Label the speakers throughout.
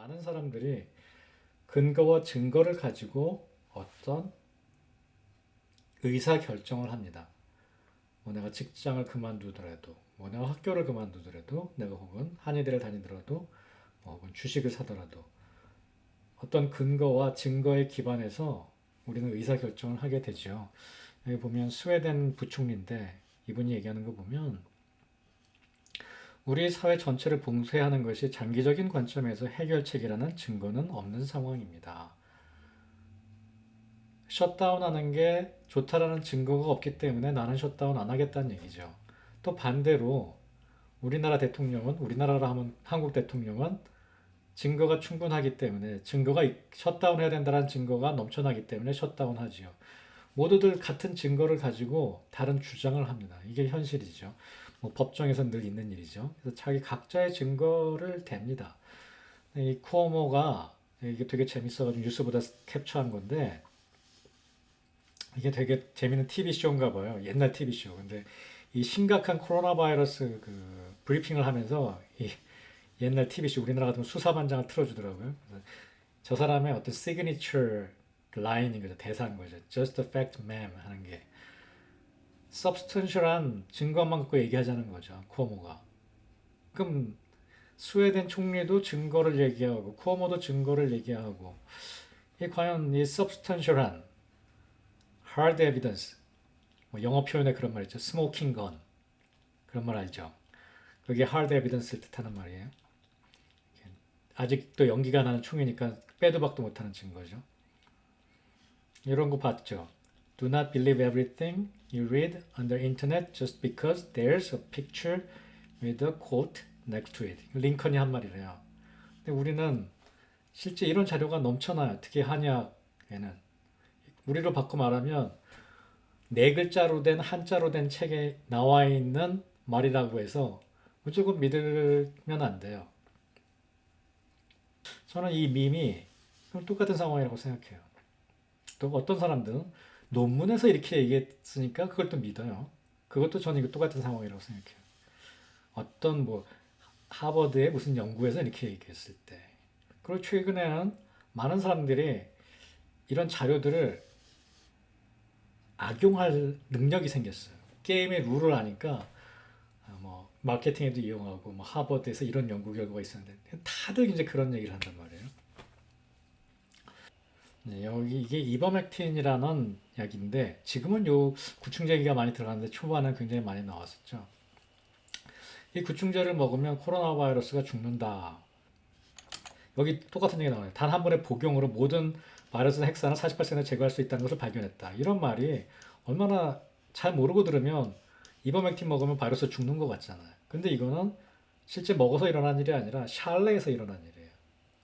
Speaker 1: 많은 사람들이 근거와 증거를 가지고 어떤 의사 결정을 합니다. 뭐 내가 직장을 그만두더라도, 뭐 내가 학교를 그만두더라도, 내가 혹은 한의대를 다니더라도, 뭐 혹은 주식을 사더라도 어떤 근거와 증거에 기반해서 우리는 의사 결정을 하게 되죠. 여기 보면 스웨덴 부총리인데 이분이 얘기하는 거 보면 우리 사회 전체를 봉쇄하는 것이 장기적인 관점에서 해결책이라는 증거는 없는 상황입니다. 셧다운하는 게 좋다라는 증거가 없기 때문에 나는 셧다운 안 하겠다는 얘기죠. 또 반대로 우리나라 대통령은 우리나라라 하면 한국 대통령은 증거가 충분하기 때문에 증거가 셧다운 해야 된다는 증거가 넘쳐나기 때문에 셧다운 하지요. 모두들 같은 증거를 가지고 다른 주장을 합니다. 이게 현실이죠. 뭐 법정에서 늘 있는 일이죠. 그래서 자기 각자의 증거를 댑니다. 이 쿠오모가 이게 되게 재밌어가지고 뉴스보다 캡처한 건데 이게 되게 재밌는 TV쇼인가 봐요. 옛날 TV쇼. 근데 이 심각한 코로나 바이러스 그 브리핑을 하면서 이 옛날 TV쇼 우리나라 같은 수사반장을 틀어주더라고요. 그래서 저 사람의 어떤 시그니처 라인인 거죠. 대사인 거죠. Just a fact, ma'am 하는 게 substantial한 증거만 갖고 얘기하자는 거죠. 쿠오모가. 그럼 스웨덴 총리도 증거를 얘기하고 쿠오모도 증거를 얘기하고 이 과연 이 substantial한 hard evidence 뭐 영어 표현에 그런 말 있죠. smoking gun 그런 말 알죠. 그게 hard evidence를 뜻하는 말이에요. 아직도 연기가 나는 총이니까 빼도 박도 못하는 증거죠. 이런 거 봤죠. Do not believe everything you read on the internet just because there's a picture with a quote next to it. 링컨이 한 말이래요. 근데 우리는 실제 이런 자료가 넘쳐나요. 특히 한약에는. 우리로 바꿔 말하면 네 글자로 된 한자로 된 책에 나와 있는 말이라고 해서 무조건 믿으면 안 돼요. 저는 이 밈이 똑같은 상황이라고 생각해요. 또 어떤 사람들은 논문에서 이렇게 얘기했으니까 그걸 또 믿어요. 그것도 저는 이거 똑같은 상황이라고 생각해요. 어떤 뭐 하버드의 무슨 연구에서 이렇게 얘기했을 때. 그리고 최근에는 많은 사람들이 이런 자료들을 악용할 능력이 생겼어요. 게임의 룰을 아니까 뭐 마케팅에도 이용하고 뭐 하버드에서 이런 연구 결과가 있었는데 다들 이제 그런 얘기를 한단 말이에요. 네, 여기 이게 이버맥틴이라는 약인데 지금은 요 구충제 얘기가 많이 들어가는데 초반에 굉장히 많이 나왔었죠. 이 구충제를 먹으면 코로나 바이러스가 죽는다. 여기 똑같은 얘기 나와요. 단 한 번의 복용으로 모든 바이러스 핵산을 48% 제거할 수 있다는 것을 발견했다. 이런 말이 얼마나 잘 모르고 들으면 이버맥틴 먹으면 바이러스 죽는 것 같잖아요. 근데 이거는 실제 먹어서 일어난 일이 아니라 샬레에서 일어난 일이에요.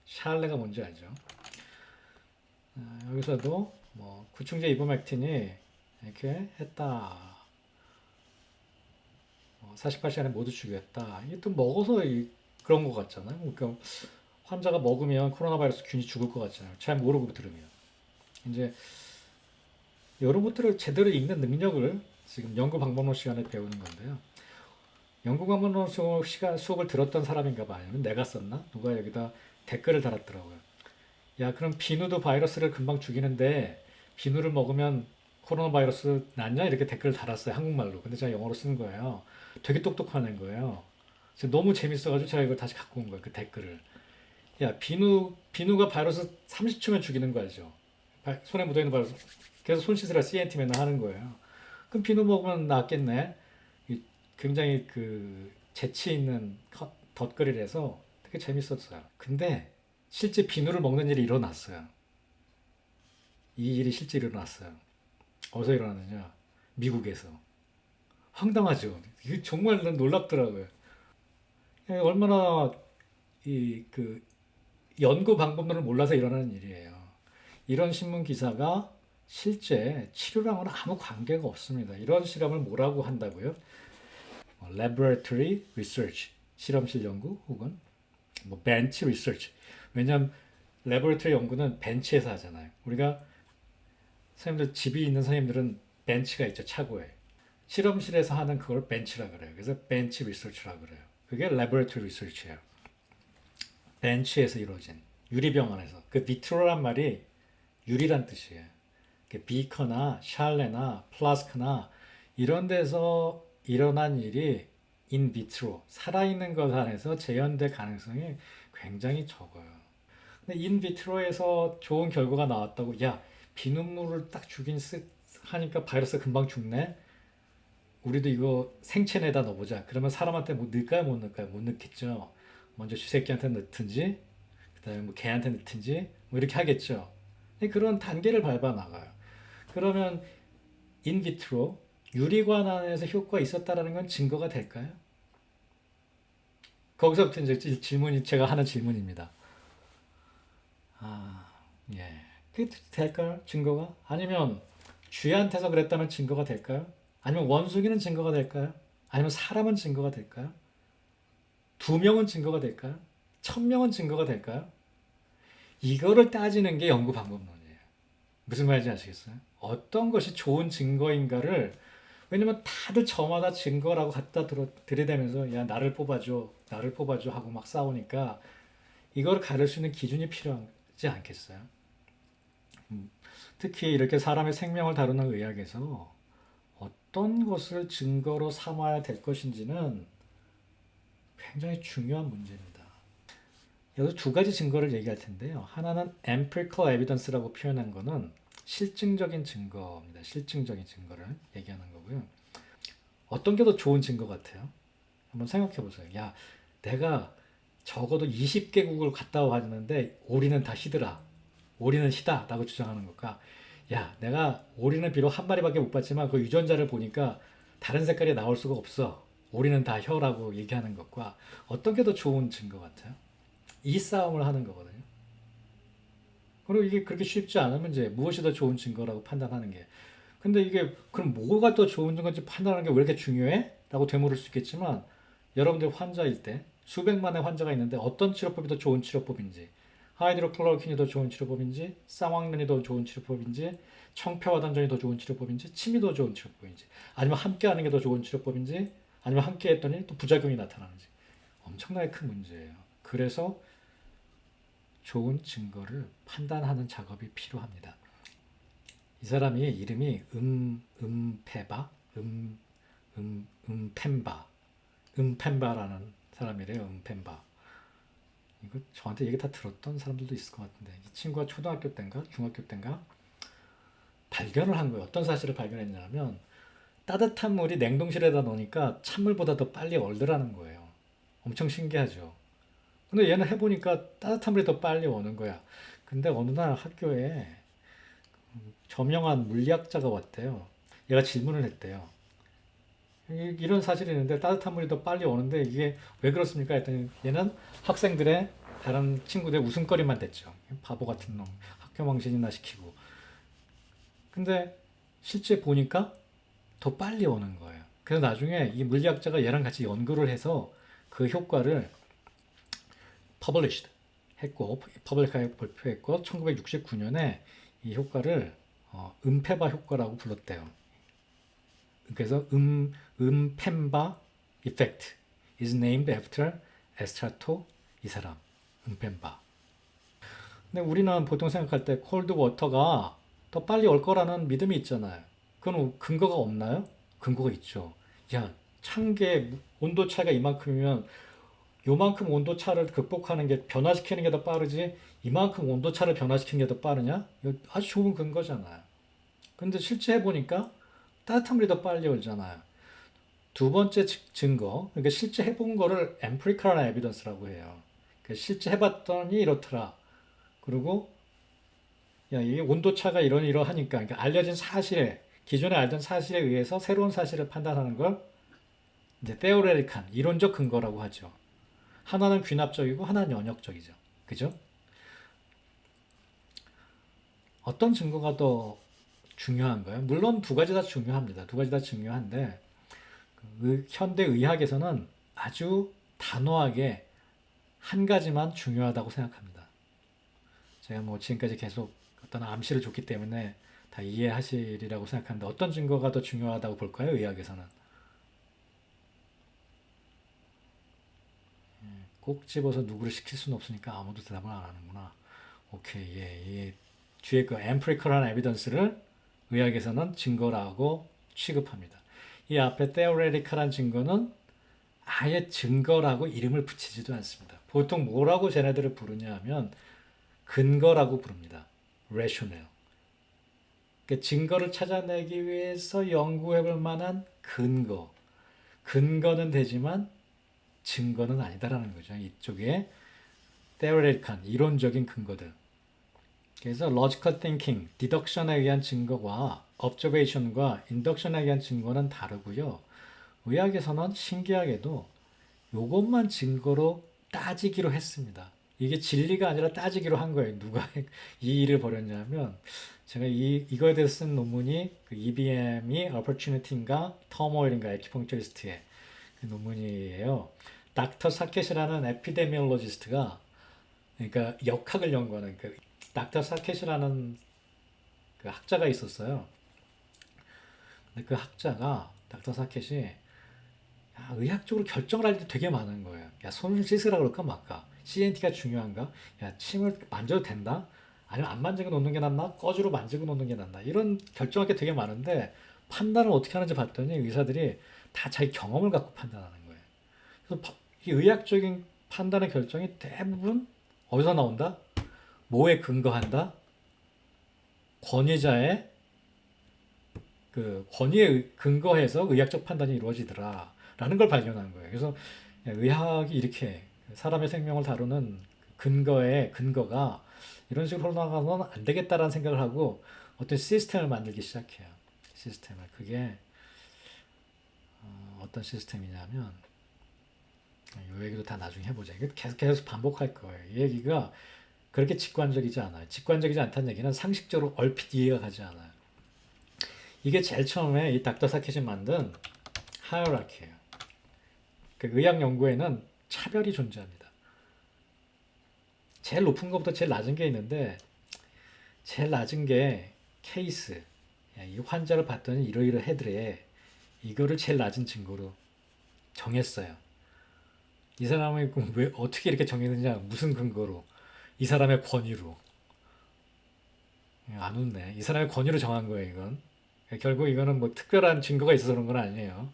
Speaker 1: 샬레가 뭔지 알죠? 여기서도 뭐 구충제 이버맥틴이 이렇게 했다. 48시간에 모두 죽였다. 이게 또 먹어서 그런 것 같잖아요. 그러니까 환자가 먹으면 코로나 바이러스 균이 죽을 것 같잖아요. 잘 모르고 들으면. 이제 이런 것들을 제대로 읽는 능력을 지금 연구 방법론 시간에 배우는 건데요. 연구 방법론 수업을 들었던 사람인가 봐요. 내가 썼나? 누가 여기다 댓글을 달았더라고요. 야, 그럼 비누도 바이러스를 금방 죽이는데 비누를 먹으면 코로나 바이러스 낫냐? 이렇게 댓글을 달았어요. 한국말로. 근데 제가 영어로 쓴 거예요. 되게 똑똑한 거예요. 너무 재밌어가지고 제가 이걸 다시 갖고 온 거예요. 그 댓글을. 야, 비누가 바이러스 30초면 죽이는 거 알죠? 손에 묻어있는 바이러스. 계속 손 씻으라 CNT 맨날 하는 거예요. 그럼 비누 먹으면 낫겠네. 굉장히 그 재치 있는 덧글이라서 되게 재밌었어요. 근데 실제 비누를 먹는 일이 일어났어요. 이 일이 실제 일어났어요. 어디서 일어났느냐? 미국에서. 황당하죠. 이게 정말 놀랍더라고요. 얼마나 그 연구 방법론을 몰라서 일어나는 일이에요. 이런 신문 기사가 실제 치료랑은 아무 관계가 없습니다. 이런 실험을 뭐라고 한다고요? Laboratory Research, 실험실 연구 혹은 뭐 벤치 리서치. 왜냐하면 레버리터리 연구는 벤치에서 하잖아요. 우리가 선생님들 집이 있는 선생님들은 벤치가 있죠, 차고에. 실험실에서 하는 그걸 벤치라 그래요. 그래서 벤치 리서치라 그래요. 그게 레버리터리 리서치예요. 벤치에서 이루어진. 유리병원에서. 그 비트로란 말이 유리란 뜻이에요. 비커나 샬레나 플라스크나 이런 데서 일어난 일이 인비트로 살아있는 것 안에서 재현될 가능성이 굉장히 적어요. 근데 인비트로에서 좋은 결과가 나왔다고 야 비눗물을 딱 주긴 하니까 바이러스 금방 죽네. 우리도 이거 생체내다 넣어보자. 그러면 사람한테 뭐 넣을까요? 못 넣을까요? 못 넣겠죠. 먼저 쥐새끼한테 넣든지 그다음에 뭐 개한테 넣든지 뭐 이렇게 하겠죠. 그런 단계를 밟아 나가요. 그러면 인비트로 유리관 안에서 효과가 있었다라는 건 증거가 될까요? 거기서부터 이제 질문이 제가 하는 질문입니다. 아, 예. 그게 될까요? 증거가? 아니면 쥐한테서 그랬다면 증거가 될까요? 아니면 원숭이는 증거가 될까요? 아니면 사람은 증거가 될까요? 2명은 증거가 될까요? 1000명은 증거가 될까요? 이거를 따지는 게 연구 방법론이에요. 무슨 말인지 아시겠어요? 어떤 것이 좋은 증거인가를 왜냐면 다들 저마다 증거라고 갖다 들이대면서 야 나를 뽑아줘 나를 뽑아줘 하고 막 싸우니까 이걸 가를 수 있는 기준이 필요하지 않겠어요? 특히 이렇게 사람의 생명을 다루는 의학에서 어떤 것을 증거로 삼아야 될 것인지는 굉장히 중요한 문제입니다. 여기서 2가지 증거를 얘기할 텐데요. 하나는 empirical evidence라고 표현한 거는 실증적인 증거입니다. 실증적인 증거를 얘기하는 거고요. 어떤 게 더 좋은 증거 같아요? 한번 생각해 보세요. 야, 내가 적어도 20개국을 갔다 왔는데 오리는 다 희더라. 오리는 희다 라고 주장하는 것과 야, 내가 오리는 비록 한 마리밖에 못 봤지만 그 유전자를 보니까 다른 색깔이 나올 수가 없어. 오리는 다 혀라고 얘기하는 것과 어떤 게 더 좋은 증거 같아요? 이 싸움을 하는 거거든요. 그리고 이게 그렇게 쉽지 않은 문제, 무엇이 더 좋은 증거라고 판단하는 게. 근데 이게 그럼 뭐가 더 좋은 건지 판단하는 게 왜 이렇게 중요해? 라고 되물을 수 있겠지만 여러분들 환자일 때 수백만의 환자가 있는데 어떤 치료법이 더 좋은 치료법인지 하이드로클로로킨이 더 좋은 치료법인지 쌍황면이 더 좋은 치료법인지 청평화단전이 더 좋은 치료법인지 침이 더 좋은 치료법인지 아니면 함께 하는 게 더 좋은 치료법인지 아니면 함께 했더니 또 부작용이 나타나는지 엄청나게 큰 문제예요. 그래서 좋은 증거를 판단하는 작업이 필요합니다. 이 사람이 이름이 펜바, 펜바라는 사람이래요. 펜바. 이거 저한테 얘기 다 들었던 사람들도 있을 것 같은데 이 친구가 초등학교 때인가 중학교 때인가 발견을 한 거예요. 어떤 사실을 발견했냐면 따뜻한 물이 냉동실에다 넣으니까 찬물보다 더 빨리 얼더라는 거예요. 엄청 신기하죠. 근데 얘는 해보니까 따뜻한 물이 더 빨리 오는 거야. 근데 어느 날 학교에 저명한 물리학자가 왔대요. 얘가 질문을 했대요. 이런 사실이 있는데 따뜻한 물이 더 빨리 오는데 이게 왜 그렇습니까? 했더니 얘는 학생들의 다른 친구들의 웃음거리만 됐죠. 바보 같은 놈. 학교 망신이나 시키고. 근데 실제 보니까 더 빨리 오는 거예요. 그래서 나중에 이 물리학자가 얘랑 같이 연구를 해서 그 효과를 published 했고 퍼블릭하게 발표했고 1969년에 이 효과를 음페바 효과라고 불렀대요. 그래서 음펜바 effect is named after 에스트라토 이 사람 음펜바. 근데 우리는 보통 생각할 때 콜드 워터가 더 빨리 올 거라는 믿음이 있잖아요. 그건 근거가 없나요? 근거가 있죠. 야, 창계 온도 차이가 이만큼이면 요만큼 온도 차를 극복하는 게 변화시키는 게 더 빠르지 이만큼 온도 차를 변화시키는 게 더 빠르냐? 이거 아주 좋은 근거잖아요. 근데 실제 해보니까 따뜻한 물이 더 빨리 오잖아요. 2번째 증거, 그러니까 실제 해본 거를 empirical evidence라고 해요. 그러니까 실제 해봤더니 이렇더라. 그리고 야, 이게 온도 차가 이러하니까 그러니까 알려진 사실에 기존에 알던 사실에 의해서 새로운 사실을 판단하는 걸 이제 theoretical 이론적 근거라고 하죠. 하나는 귀납적이고 하나는 연역적이죠. 그죠? 어떤 증거가 더 중요한가요? 물론 2가지 다 중요합니다. 2가지 다 중요한데 현대 의학에서는 아주 단호하게 한 가지만 중요하다고 생각합니다. 제가 뭐 지금까지 계속 어떤 암시를 줬기 때문에 다 이해하시리라고 생각하는데 어떤 증거가 더 중요하다고 볼까요? 의학에서는 꼭 집어서 누구를 시킬 수는 없으니까 아무도 대답을 안 하는구나. 오케이, 예, 이 뒤에 그 empirical한 evidence를 의학에서는 증거라고 취급합니다. 이 앞에 theoretical한 증거는 아예 증거라고 이름을 붙이지도 않습니다. 보통 뭐라고 쟤네들을 부르냐 하면 근거라고 부릅니다. rationale. 그러니까 증거를 찾아내기 위해서 연구해 볼 만한 근거. 근거는 되지만 증거는 아니다라는 거죠. 이쪽에 theoretic한 이론적인 근거들. 그래서 logical thinking, deduction에 의한 증거와 observation과 induction에 의한 증거는 다르고요. 의학에서는 신기하게도 이것만 증거로 따지기로 했습니다. 이게 진리가 아니라 따지기로 한 거예요. 누가 이 일을 벌였냐면 제가 이거에 대해서 쓴 논문이 그 EBM이 opportunity인가 turmoil인가 acupuncturist의 그 논문이에요. 닥터 사켓이라는 에피데미올로지스트가 그러니까 역학을 연구하는 그 닥터 사켓이라는 그 학자가 있었어요. 근데 그 학자가 닥터 사켓이 의학적으로 결정을 할 때 되게 많은 거예요. 야, 손을 씻으라 그럴까 말까? CNT가 중요한가? 야, 침을 만져도 된다? 아니면 안 만지고 놓는 게 낫나? 거즈로 만지고 놓는 게 낫나? 이런 결정할 게 되게 많은데 판단을 어떻게 하는지 봤더니 의사들이 다 자기 경험을 갖고 판단하는 거예요. 그래서 이 의학적인 판단의 결정이 대부분 어디서 나온다? 뭐에 근거한다? 권위자의 그 권위에 근거해서 의학적 판단이 이루어지더라. 라는 걸 발견한 거예요. 그래서 의학이 이렇게 사람의 생명을 다루는 근거의 근거가 이런 식으로 흘러나가면 안 되겠다라는 생각을 하고 어떤 시스템을 만들기 시작해요. 시스템을. 그게 어떤 시스템이냐면 이 얘기도 다 나중에 해보자. 이거 계속 반복할 거예요. 이 얘기가 그렇게 직관적이지 않아요. 직관적이지 않다는 얘기는 상식적으로 얼핏 이해가 가지 않아요. 이게 제일 처음에 이 닥터 사켓이 만든 하이어라키예요. 그 의학 연구에는 차별이 존재합니다. 제일 높은 것부터 제일 낮은 게 있는데 제일 낮은 게 케이스. 이 환자를 봤더니 이러이러해더래. 이거를 제일 낮은 증거로 정했어요. 이 사람이 왜 어떻게 이렇게 정했느냐? 무슨 근거로? 이 사람의 권위로. 안 웃네. 이 사람의 권위로 정한 거예요, 이건. 결국 이거는 뭐 특별한 증거가 있어서 그런 건 아니에요.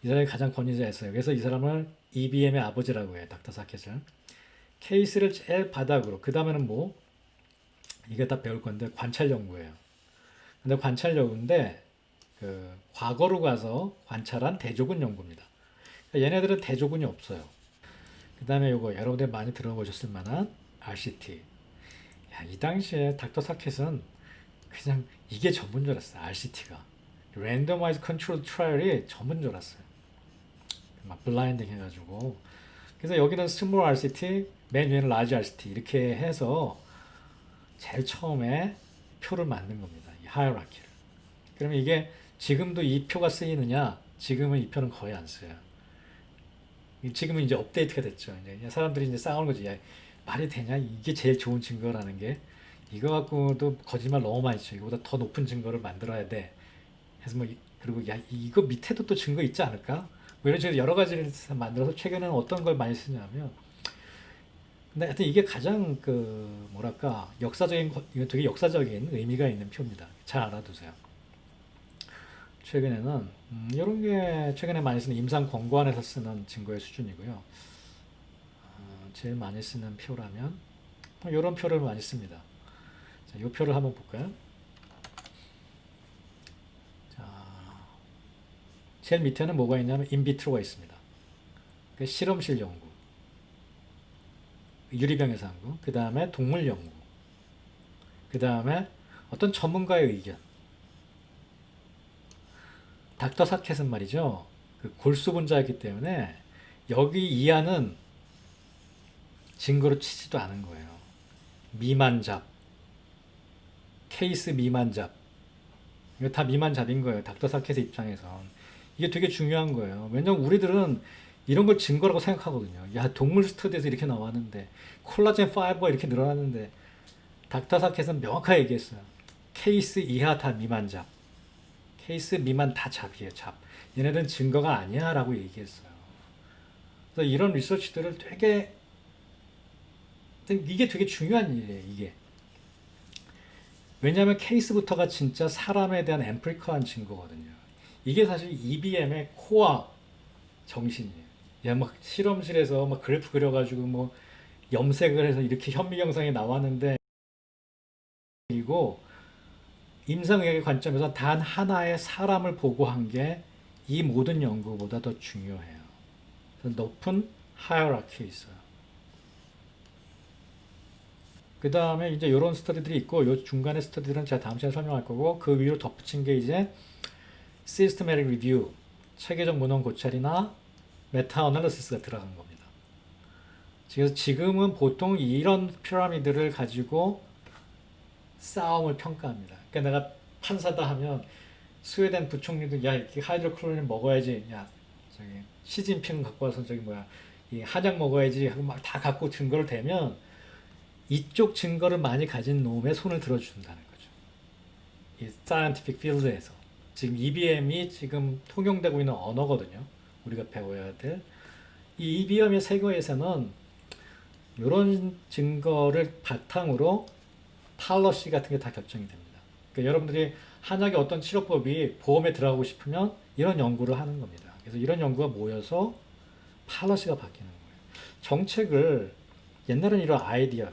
Speaker 1: 이 사람이 가장 권위자였어요. 그래서 이 사람을 EBM의 아버지라고 해요. 닥터 사켓을. 케이스를 제일 바닥으로. 그 다음에는 뭐 이게 다 배울 건데 관찰 연구예요. 근데 관찰 연구인데 그 과거로 가서 관찰한 대조군 연구입니다. 그러니까 얘네들은 대조군이 없어요. 그 다음에 이거 여러분들 많이 들어보셨을 만한 RCT. 야, 이 당시에 닥터 사켓은 그냥 이게 전부인 줄 알았어요. RCT가. Randomized Controlled Trial이 전부인 줄 알았어요. 막 블라인딩 해가지고. 그래서 여기는 Small RCT, 맨 위에는 Large RCT 이렇게 해서 제일 처음에 표를 만든 겁니다. 이 하이어라키를. 그러면 이게 지금도 이 표가 쓰이느냐? 지금은 이 표는 거의 안 써요. 지금은 이제 업데이트가 됐죠. 이제 사람들이 이제 싸우는 거지. 야, 말이 되냐? 이게 제일 좋은 증거라는 게 이거 갖고도 거짓말 너무 많이 쳐. 이거보다 더 높은 증거를 만들어야 돼. 해서 뭐 그리고 야 이거 밑에도 또 증거 있지 않을까? 뭐 이런 식으로 여러 가지를 만들어서 최근에는 어떤 걸 많이 쓰냐면 근데 하여튼 이게 가장 그 뭐랄까 역사적인 이거 되게 역사적인 의미가 있는 표입니다. 잘 알아두세요. 최근에는 이런 게 최근에 많이 쓰는 임상 권고안에서 쓰는 증거의 수준이고요. 제일 많이 쓰는 표라면 이런 표를 많이 씁니다. 자, 이 표를 한번 볼까요? 자, 제일 밑에는 뭐가 있냐면 인비트로가 있습니다. 그 실험실 연구, 유리병에서 한 거, 그 다음에 동물 연구, 그 다음에 어떤 전문가의 의견. 닥터 사켓은 말이죠. 그 골수 분자이기 때문에 여기 이하는 증거로 치지도 않은 거예요. 미만잡, 케이스 미만잡. 이거 다 미만잡인 거예요. 닥터 사켓의 입장에선. 이게 되게 중요한 거예요. 왜냐면 우리들은 이런 걸 증거라고 생각하거든요. 야, 동물 스터디에서 이렇게 나왔는데, 콜라겐 파이버가 이렇게 늘어났는데, 닥터 사켓은 명확하게 얘기했어요. 케이스 이하 다 미만잡. 케이스 미만 다 잡이에요, 잡. 얘네들은 증거가 아니야 라고 얘기했어요. 그래서 이런 리서치들을 되게 이게 되게 중요한 일이에요, 이게. 왜냐하면 케이스부터가 진짜 사람에 대한 앰플리커한 증거거든요. 이게 사실 EBM의 코어 정신이에요. 야, 막 실험실에서 막 그래프 그려가지고 뭐 염색을 해서 이렇게 현미경상이 나왔는데, 그리고 임상의학의 관점에서 단 하나의 사람을 보고 한 게 이 모든 연구보다 더 중요해요. 그래서 높은 하이어라키에 있어요. 그 다음에 이제 이런 스터디들이 있고, 요 중간의 스터디들은 제가 다음 시간에 설명할 거고, 그 위로 덧붙인 게 이제 시스테매틱 리뷰, 체계적 문헌 고찰이나 메타 어널리시스가 들어간 겁니다. 그래서 지금은 보통 이런 피라미드를 가지고 싸움을 평가합니다. 그러니까 내가 판사다 하면 스웨덴 부총리도 야, 이렇게 하이드로클로린 먹어야지. 야, 저기 시진핑 갖고 와서 저기 뭐야, 이 한약 먹어야지 하고 막 다 갖고 증거를 대면 이쪽 증거를 많이 가진 놈의 손을 들어준다는 거죠. 이 scientific field에서 지금 EBM이 지금 통용되고 있는 언어거든요. 우리가 배워야 될. 이 EBM의 세계에서는 이런 증거를 바탕으로 팔러시 같은 게 다 결정이 됩니다. 그러니까 여러분들이 한약의 어떤 치료법이 보험에 들어가고 싶으면 이런 연구를 하는 겁니다. 그래서 이런 연구가 모여서 팔러시가 바뀌는 거예요. 정책을 옛날에는 이런 아이디어,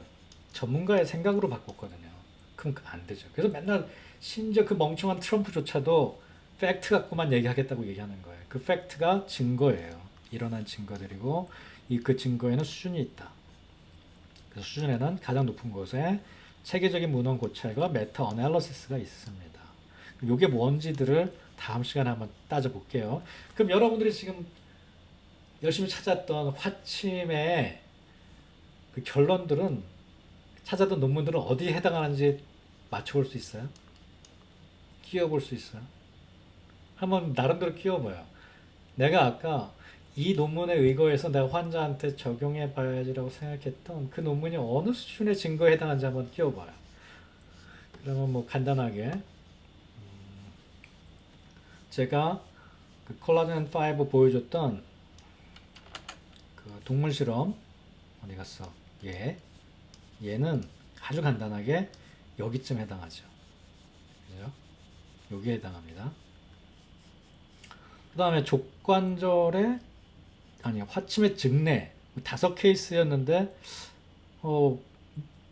Speaker 1: 전문가의 생각으로 바꿨거든요. 그럼 안 되죠. 그래서 맨날 심지어 그 멍청한 트럼프조차도 팩트 갖고만 얘기하겠다고 얘기하는 거예요. 그 팩트가 증거예요. 일어난 증거들이고 이 그 증거에는 수준이 있다. 그래서 수준에는 가장 높은 곳에 체계적인 문헌 고찰과 메타 어널리시스가 있습니다. 이게 뭔지들을 다음 시간에 한번 따져볼게요. 그럼 여러분들이 지금 열심히 찾았던 화침의 그 결론들은, 찾았던 논문들은 어디에 해당하는지 맞춰볼 수 있어요? 끼워볼 수 있어요? 한번 나름대로 끼워봐요. 내가 아까 이 논문에 의거해서 내가 환자한테 적용해 봐야지라고 생각했던 그 논문이 어느 수준의 증거에 해당하는지 한번 끼워봐요. 그러면 뭐 간단하게 제가 그 콜라겐 5 보여줬던 그 동물 실험 어디 갔어? 얘는 아주 간단하게 여기쯤 해당하죠. 그죠? 여기에 해당합니다. 그 다음에 족관절의 화침의 증례 5케이스였는데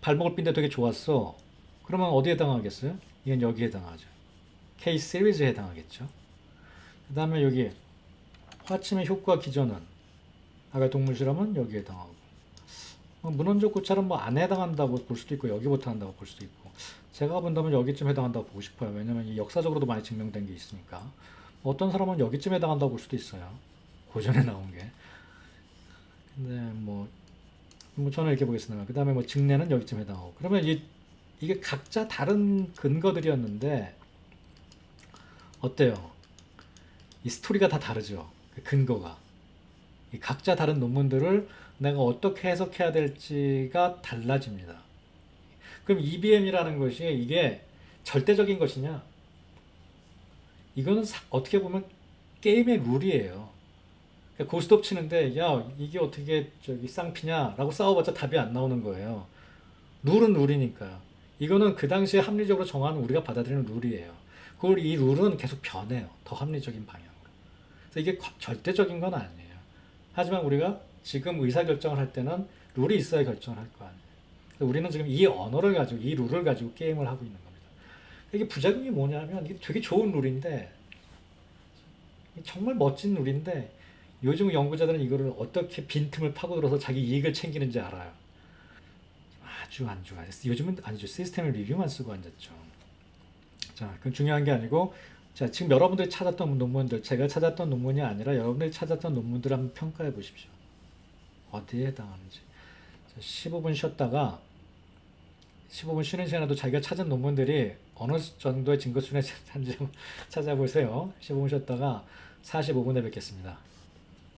Speaker 1: 발목을 삔데 되게 좋았어. 그러면 어디에 해당하겠어요? 이건 여기에 해당하죠. 케이스 시리즈에 해당하겠죠. 그 다음에 여기 화침의 효과 기전은 아까 동물 실험은 여기에 해당하고, 문헌적 고찰은 뭐 안 해당한다고 볼 수도 있고 여기부터 한다고 볼 수도 있고, 제가 본다면 여기쯤 해당한다고 보고 싶어요. 왜냐면 이 역사적으로도 많이 증명된 게 있으니까. 어떤 사람은 여기쯤 해당한다고 볼 수도 있어요. 고전에 나온 게. 근데 뭐 저는 이렇게 보겠습니다. 그 다음에 뭐 증례는 여기쯤 해당하고. 그러면 이게 각자 다른 근거들이었는데 어때요? 이 스토리가 다 다르죠. 그 근거가. 이 각자 다른 논문들을 내가 어떻게 해석해야 될지가 달라집니다. 그럼 EBM이라는 것이 이게 절대적인 것이냐? 이거는 어떻게 보면 게임의 룰이에요. 그러니까 고스톱 치는데 야 이게 어떻게 저기 쌍피냐라고 싸워봤자 답이 안 나오는 거예요. 룰은 룰이니까요. 이거는 그 당시에 합리적으로 정한 우리가 받아들이는 룰이에요. 그걸 이 룰은 계속 변해요. 더 합리적인 방향으로. 그래서 이게 절대적인 건 아니에요. 하지만 우리가 지금 의사결정을 할 때는 룰이 있어야 결정을 할 거 아니에요. 우리는 지금 이 언어를 가지고 이 룰을 가지고 게임을 하고 있는 겁니다. 이게 부작용이 뭐냐면 이게 되게 좋은 룰인데, 정말 멋진 룰인데 요즘 연구자들은 이거를 어떻게 빈틈을 파고들어서 자기 이익을 챙기는지 알아요. 아주 안 좋아요. 요즘은 아니죠. 시스템을 리뷰만 쓰고 앉았죠. 자, 그건 중요한 게 아니고, 자, 지금 여러분들이 찾았던 논문들, 제가 찾았던 논문이 아니라 여러분들이 찾았던 논문들 한번 평가해 보십시오. 어디에 해당하는지. 자, 15분 쉬었다가 15분 쉬는 시간에도 자기가 찾은 논문들이 어느 정도의 증거 수준인지 찾아보세요. 15분 쉬었다가 45분에 뵙겠습니다.